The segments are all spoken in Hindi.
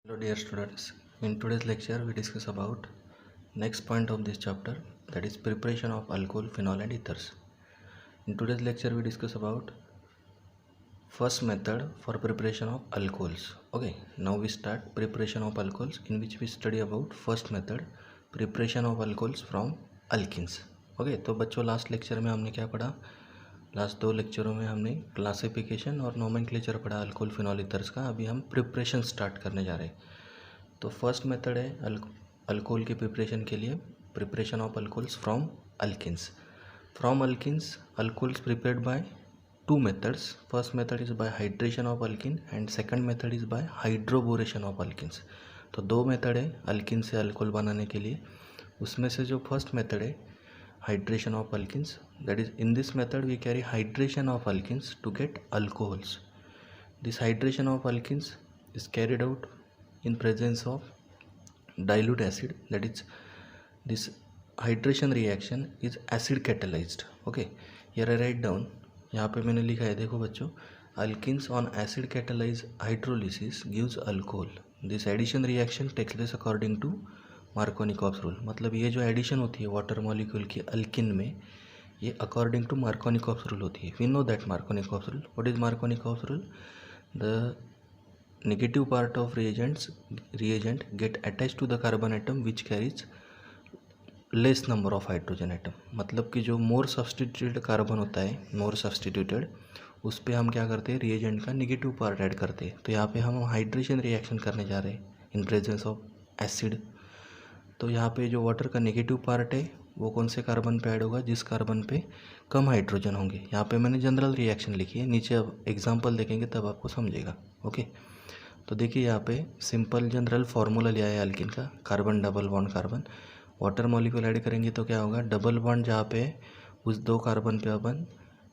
Hello dear students, in today's lecture we discuss about next point of this chapter, that is preparation of alcohol, phenol and ethers. In today's lecture we discuss about first method for preparation of alcohols. Okay, now we start preparation of alcohols, in which we study about first method, preparation of alcohols from alkenes. Okay, तो बच्चों लास्ट लेक्चर में हमने क्या पढ़ा? लास्ट दो लेक्चरों में हमने क्लासिफिकेशन और नोमेनक्लेचर पढ़ा अल्कोहल, फिनॉल, ईथर्स का. अभी हम प्रिपरेशन स्टार्ट करने जा रहे हैं. तो फर्स्ट मेथड है अल्कोहल की प्रिपरेशन के लिए, preparation of alcohols from alkenes. From alkenes alcohols prepared by two methods. First method is by hydration of alkene and second method is by hydroboration of alkenes. तो दो मेथड है अल्किन से अल्कोहल बनाने के लिए. उसमें से जो फर्स्ट मेथड है hydration of alkenes, that is in this method we carry hydration of alkenes to get alcohols. This hydration of alkenes is carried out in presence of dilute acid, that is this hydration reaction is acid catalyzed. Okay, here I write down, यहाँ पे मैंने लिखा है, देखो बच्चों, alkenes on acid catalyzed hydrolysis gives alcohol. This addition reaction takes place according to Markovnikov's rule. मतलब ये जो एडिशन होती है वाटर मॉलिक्यूल की अल्किन में, ये अकॉर्डिंग टू मार्कोनिकॉप्स रूल होती है. We know that Markovnikov's rule. What is Markovnikov's rule? The negative part of reagent get attached to the carbon atom which carries less number of hydrogen atom. मतलब कि जो मोर सब्सटीट्यूटेड कार्बन होता है, मोर सब्सटीट्यूटेड, उस पर हम क्या करते हैं, रिएजेंट का नेगेटिव पार्ट ऐड करते हैं. तो यहाँ पे हम हाइड्रेशन रिएक्शन करने जा रहे हैं इन प्रेजेंस ऑफ एसिड. तो यहाँ पे जो वाटर का नेगेटिव पार्ट है वो कौन से कार्बन पे ऐड होगा? जिस कार्बन पे कम हाइड्रोजन होंगे. यहाँ पे मैंने जनरल रिएक्शन लिखी है, नीचे अब एग्जांपल देखेंगे तब आपको समझेगा. ओके, तो देखिए यहाँ पे सिंपल जनरल फार्मूला लिया है अल्किन का. Carbon double bond carbon, water molecule add करेंगे तो क्या होगा? डबल बॉन्ड जहाँ पे उस दो कार्बन पे अपन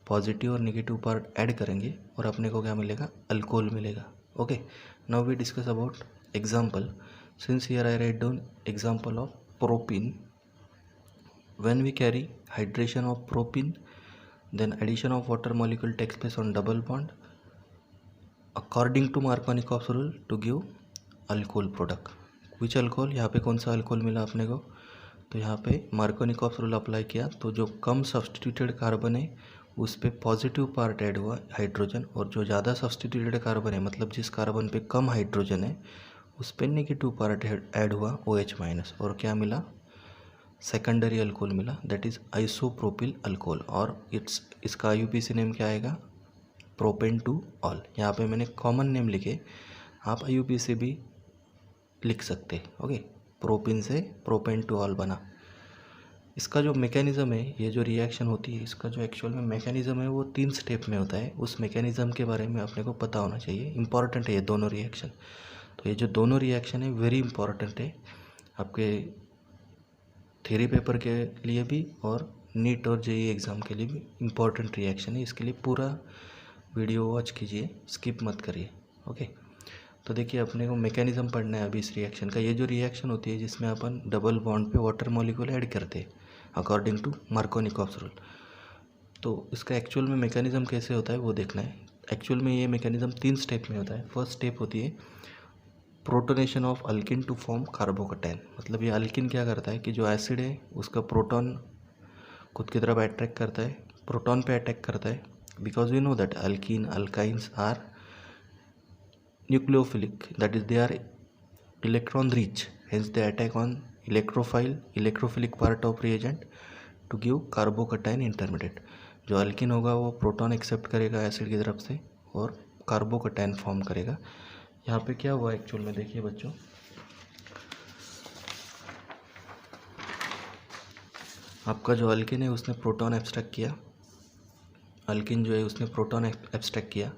पॉजिटिव और नेगेटिव पार्ट ऐड करेंगे और अपने को क्या मिलेगा? अल्कोहल मिलेगा. Okay, now we discuss about example. Since here I write down example of propene. When we carry hydration of propene, then addition of water molecule takes place on double bond according to Markovnikov's rule to give alcohol product. Which alcohol? यहाँ पे कौन सा अल्कोहल मिला अपने को? तो यहाँ पे मार्कोनिकॉप्स रूल अप्लाई किया, तो जो कम सब्सटीट्यूटेड कार्बन है उस पर पॉजिटिव पार्ट ऐड हुआ हाइड्रोजन, और जो ज़्यादा सब्सटीट्यूटेड कार्बन है, मतलब जिस कार्बन पे कम हाइड्रोजन है, उस पर नेगेटिव पार्ट ऐड हुआ OH माइनस, और क्या मिला? सेकेंडरी अल्कोहल मिला, दैट इज़ आइसोप्रोपिल अल्कोहल. और इसका IUPAC नेम क्या आएगा? Propane two all. यहाँ पे मैंने कॉमन नेम लिखे, आप IUPAC भी लिख सकते. ओके, प्रोपिन से प्रोपेन टू ऑल बना. इसका जो मैकेनिज़्म है, ये जो रिएक्शन होती है, इसका जो एक्चुअल में मैकेनिज़्म है वो 3 स्टेप में होता है. उस मैकेनिज़्म के बारे में अपने को पता होना चाहिए. इंपॉर्टेंट है ये दोनों रिएक्शन. तो ये जो दोनों रिएक्शन है वेरी इंपॉर्टेंट है आपके थ्योरी पेपर के लिए भी और नीट और JEE एग्ज़ाम के लिए भी इम्पॉर्टेंट रिएक्शन है. इसके लिए पूरा वीडियो वॉच कीजिए, स्किप मत करिए. ओके, तो देखिए अपने को मैकेनिज़्म पढ़ना है अभी इस रिएक्शन का. ये जो रिएक्शन होती है जिसमें अपन डबल बॉन्ड पे वाटर मॉलिक्यूल ऐड करते हैं अकॉर्डिंग टू मार्कोनिकॉप्स रूल, तो इसका एक्चुअल में मैकेनिज़्म कैसे होता है वो देखना है. एक्चुअल में ये मैकेनिज़्म 3 स्टेप में होता है. फर्स्ट स्टेप होती है protonation of alkene to form carbocation. मतलब ये अल्किन क्या करता है कि जो एसिड है उसका प्रोटॉन खुद की तरफ अट्रैक्ट करता है, प्रोटॉन पे अटैक करता है. Because we know that alkene alkynes are nucleophilic, that is they are electron rich, hence they attack on electrophilic part of reagent to give carbocation intermediate. जो अल्किन होगा वो प्रोटॉन एक्सेप्ट करेगा एसिड की तरफ से और कार्बोकैटायन फॉर्म करेगा. यहाँ पे क्या हुआ एक्चुअल में, देखिए बच्चों, आपका जो अल्किन है उसने प्रोटॉन एब्स्ट्रैक्ट किया, अल्किन जो है उसने प्रोटॉन एब्स्ट्रैक्ट किया,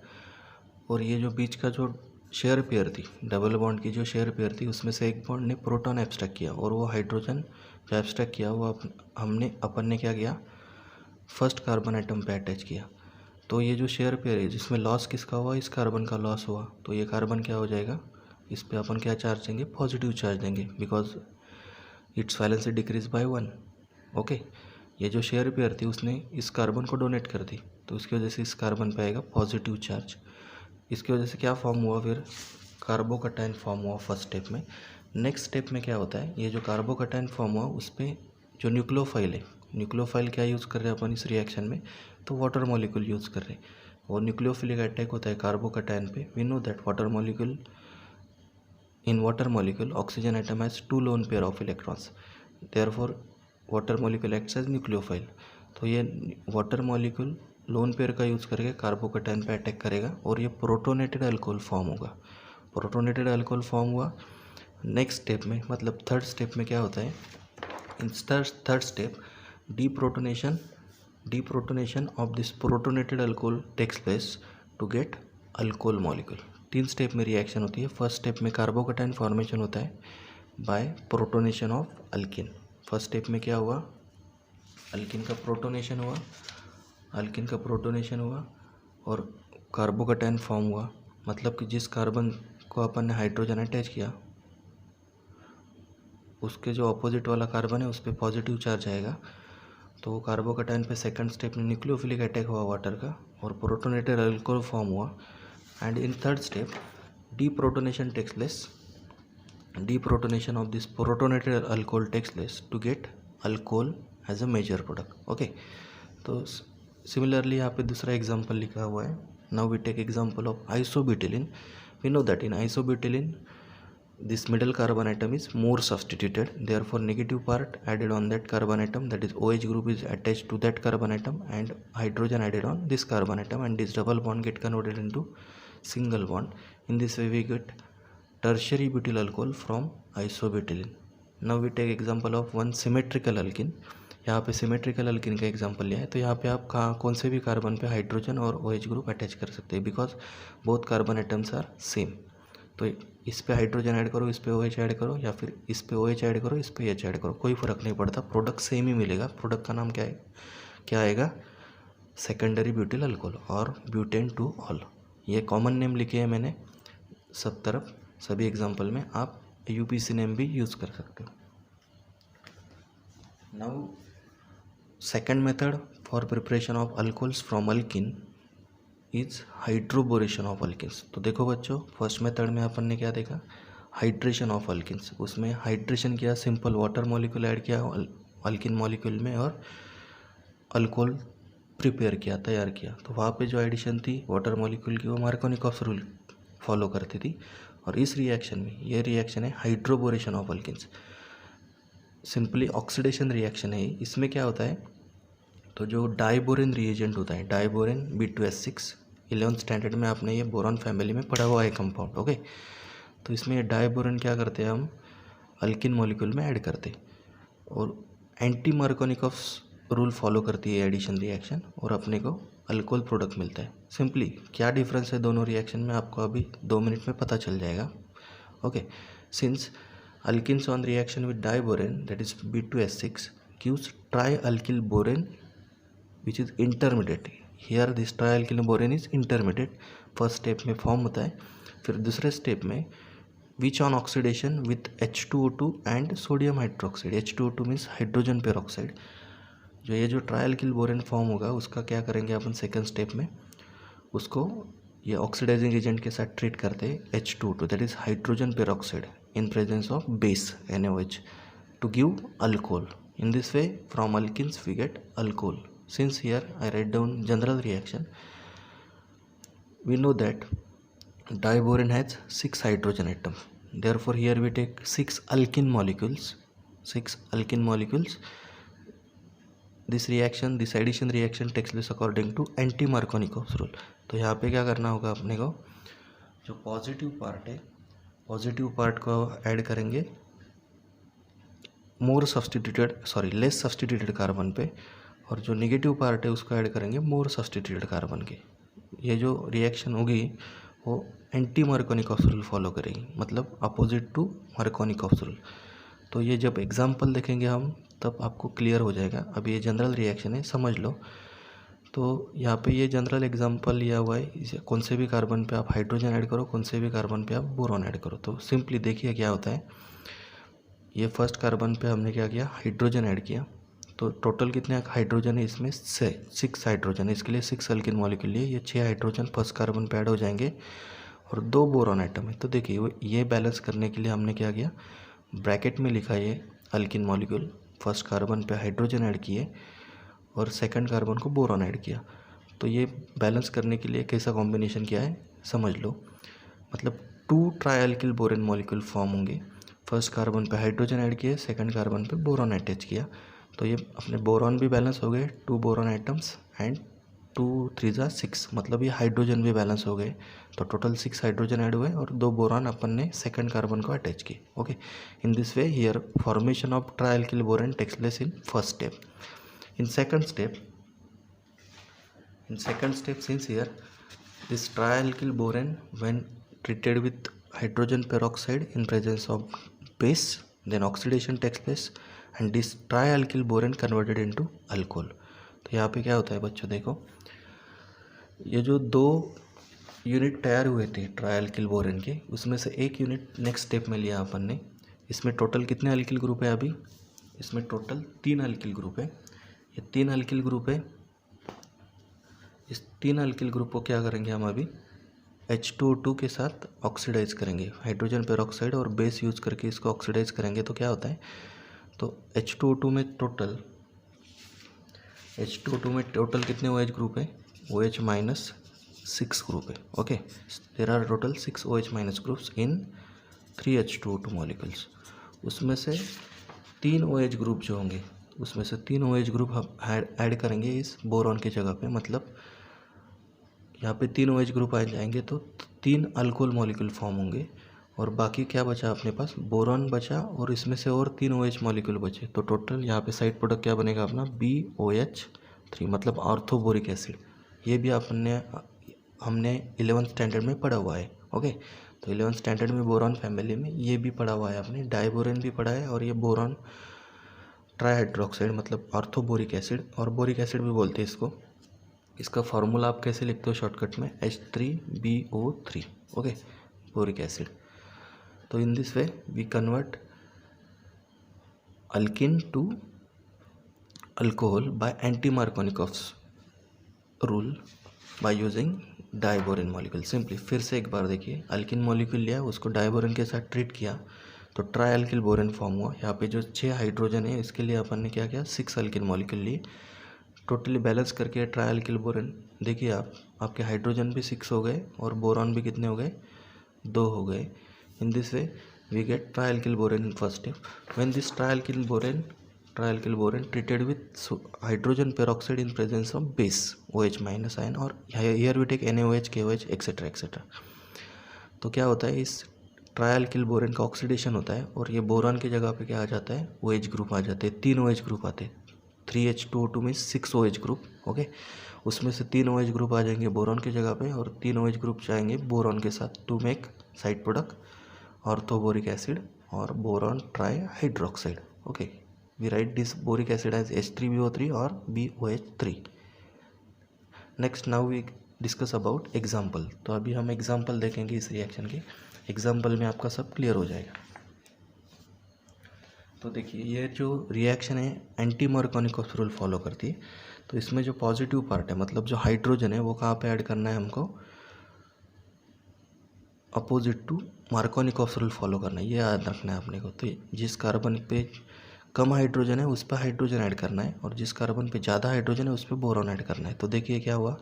और ये जो बीच का जो शेयर पेयर थी, डबल बॉन्ड की जो शेयर पेयर थी, उसमें से एक बॉन्ड ने प्रोटॉन एब्स्ट्रैक्ट किया, और वो हाइड्रोजन जो एब्स्ट्रैक्ट किया वो अपन ने क्या किया? फर्स्ट कार्बन एटम पे अटैच किया. तो ये जो शेयर पेयर है जिसमें लॉस किसका हुआ? इस कार्बन का लॉस हुआ. तो ये कार्बन क्या हो जाएगा? इस पे अपन क्या चार्ज देंगे? पॉजिटिव चार्ज देंगे, because it's valency decrease by 1. Okay, ये जो शेयर पेयर थी उसने इस कार्बन को डोनेट कर दी, तो उसकी वजह से इस कार्बन पे आएगा पॉजिटिव चार्ज. इसकी वजह से क्या फॉर्म हुआ? फिर कार्बोकटायन फॉर्म हुआ फर्स्ट स्टेप में। नेक्स्ट स्टेप में क्या होता है, ये जो कार्बोकटायन फॉर्म हुआ उस पर जो न्यूक्लियोफाइल है, न्यूक्लियोफाइल क्या यूज़ कर रहे हैं अपन इस रिएक्शन में, तो वाटर मॉलिक्यूल यूज़ कर रहे हैं। और न्यूक्लियोफिलिक अटैक होता है कार्बोकटायन पे। We know that in water molecule oxygen atom has 2 lone pair of electrons, therefore water molecule acts as nucleophile। तो ये वाटर मॉलिक्यूल लोन पेयर का यूज़ करके कार्बोकटायन पे अटैक करेगा और ये प्रोटोनेटेड अल्कोहल फॉर्म होगा। प्रोटोनेटेड अल्कोहल फॉर्म हुआ। नेक्स्ट स्टेप में मतलब थर्ड स्टेप में क्या होता है, in third step deprotonation of this protonated alcohol takes place to get alcohol molecule. 3 step में रिएक्शन होती है। फर्स्ट स्टेप में कार्बोकटायन फॉर्मेशन होता है by protonation of alkene. First step में क्या हुआ, अल्किन का प्रोटोनेशन हुआ और कार्बोकटायन फॉर्म हुआ। मतलब कि जिस कार्बन को अपन ने हाइड्रोजन अटैच किया उसके जो अपोजिट वाला कार्बन है उस पर पॉजिटिव चार्ज आएगा। तो कार्बोकटायन पे सेकंड स्टेप में न्यूक्लियोफिलिक अटैक हुआ वाटर का और प्रोटोनेटेड अल्कोहल फॉर्म हुआ। And in third step deprotonation takes place, deprotonation of this protonated alcohol takes place to get alcohol as a major product। okay, तो similarly यहाँ पे दूसरा एग्जांपल लिखा हुआ है। now we take example of isobutylene। we know that in isobutylene this middle carbon atom is more substituted, therefore negative part added on that carbon atom, that is OH group is attached to that carbon atom and hydrogen added on this carbon atom, and this double bond get converted into single bond। in this way we get tertiary butyl alcohol from isobutylene। now we take example of one symmetrical alkene। यहाँ पे सिमेट्रिकल अल्किन का एग्जांपल लिया है। तो यहाँ पे आप कौन से भी कार्बन पे हाइड्रोजन और OH ग्रुप अटैच कर सकते हैं because both carbon atoms are same. तो इस पे हाइड्रोजन ऐड करो, इस पे OH ऐड करो, या फिर इस पे OH ऐड करो, इस पे H ऐड करो, कोई फ़र्क नहीं पड़ता, प्रोडक्ट सेम ही मिलेगा। प्रोडक्ट का नाम क्या आएगा, सेकेंडरी ब्यूटिल अल्कोहल और ब्यूटेन टू ऑल। ये कॉमन नेम लिखे हैं मैंने सब तरफ, सभी एग्जांपल में। आप UPC नेम भी यूज़ कर सकते हो। Now second method for preparation of alcohols from alkene is hydroboration of alkenes. तो देखो बच्चों, फर्स्ट मेथड में अपन ने क्या देखा, हाइड्रेशन ऑफ अल्किन्स। उसमें हाइड्रेशन किया, सिंपल वाटर मॉलिक्यूल ऐड किया अल्किन मॉलिक्यूल में और अल्कोहल प्रिपेयर किया, तैयार किया। तो वहाँ पे जो एडिशन थी वाटर मॉलिक्यूल की वो मार्कोनिकॉफ्स रूल फॉलो करती थी। और इस रिएक्शन में ये रिएक्शन है hydroboration of alkenes, simply oxidation reaction है। इसमें क्या होता है, तो जो डाइबोरेन रिएजेंट होता है, डाइबोरेन B2S6, 11th स्टैंडर्ड में आपने ये बोरॉन फैमिली में पढ़ा हुआ है कंपाउंड। ओके, तो इसमें डाइबोरेन क्या करते हैं, हम अल्किन मॉलिक्यूल में ऐड करते और एंटी मार्कोनिकॉफ्स रूल फॉलो करती है एडिशन रिएक्शन और अपने को अल्कोहल प्रोडक्ट मिलता है। सिंपली क्या डिफरेंस है दोनों रिएक्शन में आपको अभी 2 मिनट में पता चल जाएगा। Okay, since alkenes on reaction with diborane that is B2S6 gives trialkyl borane which is intermediate. Here this trialkyl borane is intermediate. First step में फॉर्म होता है, फिर दूसरे स्टेप में which on oxidation with H2O2 and sodium hydroxide. H2O2 means hydrogen peroxide. जो ये जो ट्राइअल्किल बोरेन फॉर्म होगा उसका क्या करेंगे अपन सेकंड स्टेप में, उसको ये ऑक्सीडाइजिंग एजेंट के साथ ट्रीट करते हैं H2O2 that is hydrogen peroxide in presence of base NaOH to give alcohol. In this way from alkenes we get alcohol. Since here I write down general reaction, we know that diborane has 6 hydrogen atoms, therefore here we take 6 alkene molecules। this addition reaction takes place according to anti-Markovnikov rule। तो यहाँ पे क्या करना होगा अपने को, जो पॉजिटिव पार्ट है पॉजिटिव पार्ट को ऐड करेंगे लेस सब्सटीट्यूटेड कार्बन पे, और जो नेगेटिव पार्ट है उसको ऐड करेंगे मोर सब्सटीट्यूटेड कार्बन के। ये जो रिएक्शन होगी वो एंटी मार्कोनिकॉफ्स रूल फॉलो करेगी, मतलब अपोजिट टू मार्कोनिकॉफ्स रूल। तो ये जब एग्जांपल देखेंगे हम तब आपको क्लियर हो जाएगा। अब ये जनरल रिएक्शन है, समझ लो। तो यहाँ पे ये जनरल एग्जांपल लिया हुआ है, इसे कौन से भी कार्बन पे आप हाइड्रोजन ऐड करो, कौन से भी कार्बन पे आप बोरॉन ऐड करो। तो सिंपली देखिए क्या होता है, ये फर्स्ट कार्बन पे हमने क्या किया, हाइड्रोजन ऐड किया। तो टोटल कितने हाइड्रोजन है इसमें, 6 हाइड्रोजन है, इसके लिए 6 अल्किन मॉलिक्यूल लिए ये 6 हाइड्रोजन फर्स्ट कार्बन पे ऐड हो जाएंगे और 2 बोरॉन एटम है। तो देखिए ये बैलेंस करने के लिए हमने क्या किया, ब्रैकेट में लिखा ये अल्किन मॉलिक्यूल, फर्स्ट कार्बन पे हाइड्रोजन ऐड किए और सेकंड कार्बन को बोरॉन ऐड किया। तो ये बैलेंस करने के लिए कैसा कॉम्बिनेशन किया है समझ लो। मतलब 2 ट्राइअल्किल बोरेन मॉलिक्यूल फॉर्म होंगे, फर्स्ट कार्बन पे हाइड्रोजन ऐड किए, सेकंड कार्बन पे बोरॉन अटैच किया। तो ये अपने बोरॉन भी बैलेंस हो गए, 2 बोरॉन एटम्स एंड 2 3 जा 6, मतलब ये हाइड्रोजन भी बैलेंस हो गए। तो टोटल 6 हाइड्रोजन ऐड हुए और 2 बोरॉन अपन ने सेकंड कार्बन को अटैच किए। Okay, in this way here formation of trialkyl borane takes place in first step. In second step, since here this trialkyl boron when treated with hydrogen peroxide in presence of base, then oxidation takes place and this trialkyl boron converted into alcohol। तो यहाँ पे क्या होता है बच्चों, देखो ये जो 2 यूनिट तैयार हुए थे ट्रायल्किल बोरेन के, उसमें से एक यूनिट नेक्स्ट स्टेप में लिया अपन ने। इसमें टोटल कितने अल्किल ग्रुप है अभी, इसमें टोटल 3 अल्किल ग्रुप है। ये 3 अल्किल ग्रुप है, इस 3 अल्किल ग्रुप को क्या करेंगे हम अभी H2O2 के साथ ऑक्सीडाइज करेंगे, हाइड्रोजन पेरोक्साइड और बेस यूज करके इसको ऑक्सीडाइज करेंगे। तो क्या होता है, तो H2O2 में टोटल कितने OH ग्रुप है, OH माइनस 6 ग्रुप है। Okay, there are total 6 OH minus groups in 3 H2O2 molecules. उसमें से 3 OH ग्रुप जो होंगे, उसमें से 3 OH ग्रुप हम ऐड करेंगे इस बोरॉन की जगह पे। मतलब यहाँ पे 3 OH ग्रुप आ जाएंगे तो 3 अल्कोहल मॉलिक्यूल फॉर्म होंगे और बाकी क्या बचा अपने पास, बोरॉन बचा और इसमें से और 3 OH मॉलिक्यूल बचे। तो टोटल यहाँ पे साइड प्रोडक्ट क्या बनेगा अपना BOH3, मतलब ऑर्थोबोरिक एसिड। ये भी हमने 11th स्टैंडर्ड में पढ़ा हुआ है। ओके, तो 11th स्टैंडर्ड में बोरॉन फैमिली में ये भी पढ़ा हुआ है आपने, डाइबोरेन भी पढ़ा है और ये बोरॉन ट्राइहाइड्रोक्साइड मतलब ऑर्थोबोरिक एसिड, और बोरिक एसिड भी बोलते हैं इसको। इसका फार्मूला आप कैसे लिखते हो शॉर्टकट में, H3BO3। Okay, boric acid. तो in this way we convert alkene to alcohol by anti Markovnikov's rule by using diborane molecule. Simply फिर से एक बार देखिए, अल्किन मॉलिक्यूल लिया, उसको डाइबोरेन के साथ ट्रीट किया तो ट्राइअल्किल बोरेन फॉर्म हुआ। यहाँ पे जो 6 हाइड्रोजन है इसके लिए अपन ने क्या किया, 6 अल्किन मॉलिक्यूल लिए, टोटली बैलेंस करके ट्राइअल्किल बोरेन। देखिए आपके हाइड्रोजन भी 6 हो गए और बोरॉन भी कितने हो गए, 2 हो गए। In this way we get trialkyl borane in first step. When this trialkyl borane treated with hydrogen peroxide in presence of base OH minus ion, और here we take NaOH, KOH etc etc। तो क्या होता है, इस ट्राइअल्किल बोरेन का ऑक्सीडेशन होता है और ये बोरॉन की जगह पे क्या आ जाता है, OH ग्रुप आ जाते हैं, 3 OH ग्रुप आते हैं। 3H2O2 में 6 OH ग्रुप। ओके, उसमें से 3 OH ग्रुप आ जाएंगे बोरॉन की जगह पे और 3 OH ग्रुप जाएंगे बोरॉन के साथ to make side product orthoboric acid और boron trihydroxide. Okay, we write this boric acid as H3BO3 or BOH3। next now we discuss about example। तो अभी हम एग्जाम्पल देखेंगे इस रिएक्शन के, एग्जाम्पल में आपका सब क्लियर हो जाएगा। तो देखिए ये जो रिएक्शन है एंटी मार्कोनिकॉफ रूल फॉलो करती है। तो इसमें जो पॉजिटिव पार्ट है मतलब जो हाइड्रोजन है वो कहाँ पे ऐड करना है हमको, opposite to Markovnikov rule follow करना है, ये याद रखना है अपने को। तो जिस कार्बन पे कम हाइड्रोजन है उस पर हाइड्रोजन ऐड करना है और जिस कार्बन पे ज़्यादा हाइड्रोजन है उस पर बोरॉन ऐड करना है। तो देखिए क्या हुआ,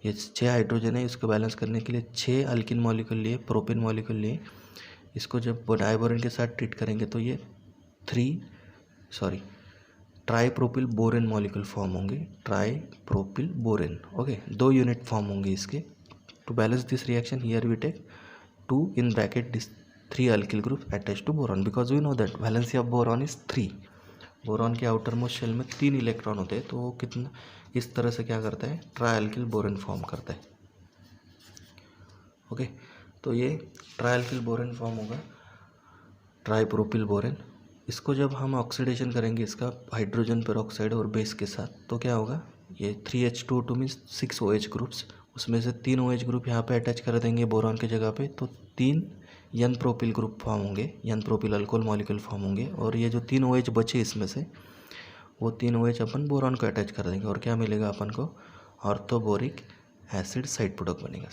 ये 6 हाइड्रोजन है, इसको बैलेंस करने के लिए 6 अल्किन मॉलिक्यूल लिए, प्रोपिन मॉलिक्यूल लिए। इसको जब डाइबोरेन के साथ ट्रीट करेंगे तो ये ट्राईप्रोपिल बोरेन मॉलिक्यूल फॉर्म होंगे, tripropyl borane. Okay, 2 unit form होंगे इसके। To balance this reaction here we take 2 in bracket this 3 alkyl group attached to boron because we know that valency of boron is 3। Boron के आउटर मोस्ट शेल में 3 इलेक्ट्रॉन होते हैं, तो वो कितना इस तरह से क्या करता है, ट्राइअल्किल बोरेन फॉर्म करता है। ओके, तो ये ट्राइअल्किल बोरेन फॉर्म होगा, ट्राईप्रोपिल बोरेन। इसको जब हम ऑक्सीडेशन करेंगे इसका हाइड्रोजन पेरोक्साइड और बेस के साथ तो क्या होगा, ये 3H2O2 मीन्स 6 OH ग्रुप्स, उसमें से 3 OH ग्रुप यहाँ पे अटैच कर देंगे बोरॉन के जगह पे, तो 3 एन प्रोपिल ग्रुप फॉर्म होंगे, n propyl alcohol molecule form होंगे। और ये जो 3 OH बचे इसमें से वो 3 OH अपन बोरॉन को अटैच कर देंगे और क्या मिलेगा अपन को, ऑर्थोबोरिक एसिड साइड प्रोडक्ट बनेगा.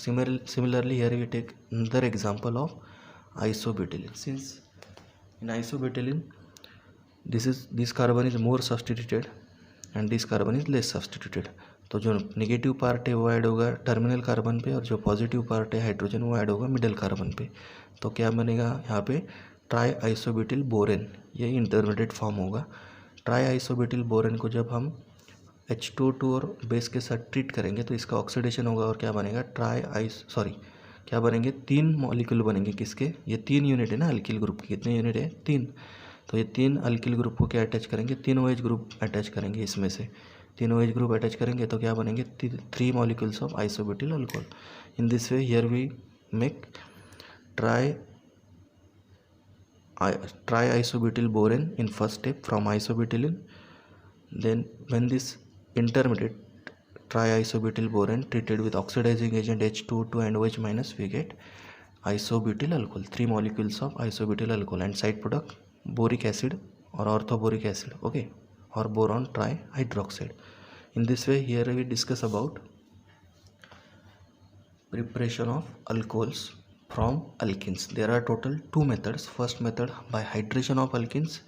Similarly here we take another example of isobutylene. Since in isobutylene this carbon is more substituted and this carbon is less substituted. तो जो नेगेटिव पार्ट है वो ऐड होगा टर्मिनल कार्बन पे और जो पॉजिटिव पार्ट है हाइड्रोजन वो ऐड होगा मिडल कार्बन पे. तो क्या बनेगा यहाँ पे ट्राई आइसोब्यूटिल बोरेन, ये इंटरमीडिएट फॉर्म होगा. ट्राई आइसोब्यूटिल बोरेन को जब हम H2O2 और बेस के साथ ट्रीट करेंगे तो इसका ऑक्सीडेशन होगा और क्या बनेगा क्या बनेंगे 3 मॉलिक्यूल बनेंगे. किसके? ये 3 यूनिट है ना अल्किल ग्रुप की. कितने यूनिट है? 3. तो ये 3 अल्किल ग्रुप को क्या अटैच करेंगे? 3 OH ग्रुप अटैच करेंगे. इसमें से 3 OH ग्रुप अटैच करेंगे तो क्या बनेंगे? 3 molecules of isobutyl alcohol. In this way here we make tri isobutyl borane in first step from isobutylene. Then when this intermediate triisobutyl borane treated with oxidizing agent H2O2 and OH minus, we get isobutyl alcohol, 3 molecules of isobutyl alcohol, and side product boric acid or orthoboric acid, okay, or boron trihydroxide. In this way here we discuss about preparation of alcohols from alkenes. There are total 2 methods. First method by hydration of alkenes.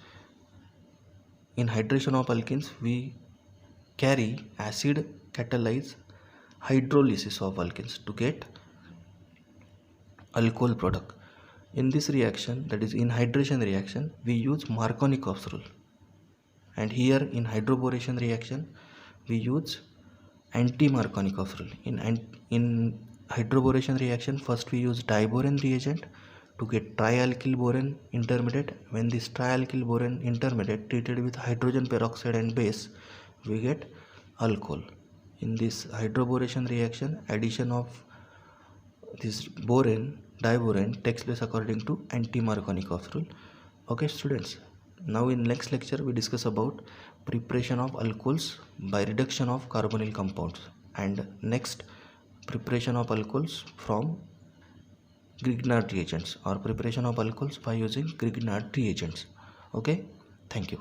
In hydration of alkenes we carry acid catalyze hydrolysis of alkenes to get alcohol product. In this reaction, that is in hydration reaction, we use Markovnikov's rule, and here in hydroboration reaction we use anti-Markovnikov's rule. In hydroboration reaction, first we use diborane reagent to get trialkyl borane intermediate. When this trialkyl borane intermediate treated with hydrogen peroxide and base, we get alcohol. In this hydroboration reaction, addition of this diborane takes place according to anti-Markovnikov's rule. Okay students, now in next lecture we discuss about preparation of alcohols by reduction of carbonyl compounds, and next preparation of alcohols from Grignard reagents or preparation of alcohols by using Grignard reagents. Okay, thank you.